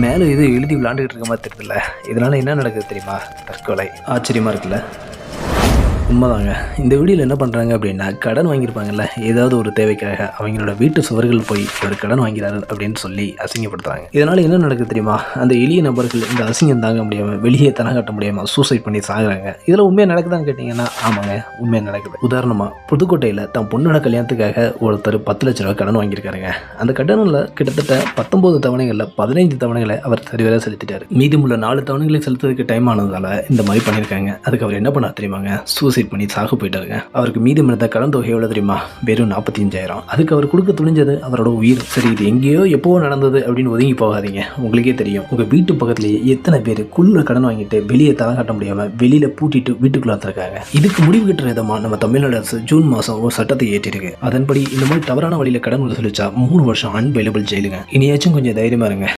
மேலே ஏதோ எழுதி விளாண்டுக்கிட்டு இருக்க மாதிரி தெரியல. இதனால் என்ன நடக்குது தெரியுமா? தற்கொலை. ஆச்சரியமாக இருக்குல்ல? உண்மைதாங்க. இந்த வீடியோவில் என்ன பண்ணுறாங்க அப்படின்னா, கடன் வாங்கியிருப்பாங்கல்ல ஏதாவது ஒரு தேவைக்காக, அவங்களோட வீட்டு சுவர்கள் போய் இவர் கடன் வாங்கிறாரு அப்படின்னு சொல்லி அசிங்கப்படுத்துறாங்க. இதனால் என்ன நடக்குது தெரியுமா? அந்த எளிய நபர்கள் இந்த அசிங்கம் தாங்க முடியாமல் வெளியே தன காட்ட முடியாமல் சூசைட் பண்ணி சாகுறாங்க. இதில் உண்மையாக நடக்குதான்னு கேட்டிங்கன்னா ஆமாங்க, உண்மையாக நடக்குது. உதாரணமாக புதுக்கோட்டையில் தன் பொண்ணோட கல்யாணத்துக்காக ஒருத்தர் 10 லட்ச ரூபா கடன் வாங்கியிருக்காருங்க. அந்த கடனில் கிட்டத்தட்ட 19 தவணைகளில் 15 தவணைகளை அவர் சரிவர செலுத்திட்டார். மீதமுள்ள 4 தவணைகளை செலுத்துறதுக்கு டைம் ஆனதால் இந்த மாதிரி பண்ணியிருக்காங்க. அதுக்கு அவர் என்ன பண்ணார் தெரியுமாங்க? சூசைட் பண்ணி சாக போயிட்டாருங்க. அவருக்கு மீதம் இருந்த கடன் தொகை எவ்வளவு தெரியுமா? வெறும் 45,000. அதுக்கு அவர் கொடுக்க துணிஞ்சது அவரோட உயிர். சரி, இது எங்கேயோ எப்போ நடந்தது அப்படின்னு ஒதுங்கி போகாதீங்க. உங்களுக்கே தெரியும், உங்க வீட்டு பக்கத்துலேயே எத்தனை பேர் குள்ள கடன் வாங்கிட்டு வெளியே தலை காட்ட முடியாம வெளியில பூட்டிட்டு வீட்டுக்குள்ள வந்திருக்காங்க. இதுக்கு முடிவு கட்டுற விதமா நம்ம தமிழ்நாடு அரசு ஜூன் மாதம் ஒரு சட்டத்தை ஏற்றிருக்கு. அதன்படி இந்த மாதிரி தவறான வழியில கடன் வசூலிச்சா 3 வருஷம் அன்பெயிலபிள் ஜெயிலுங்க. இனியாச்சும் கொஞ்சம் தைரியமா இருங்க.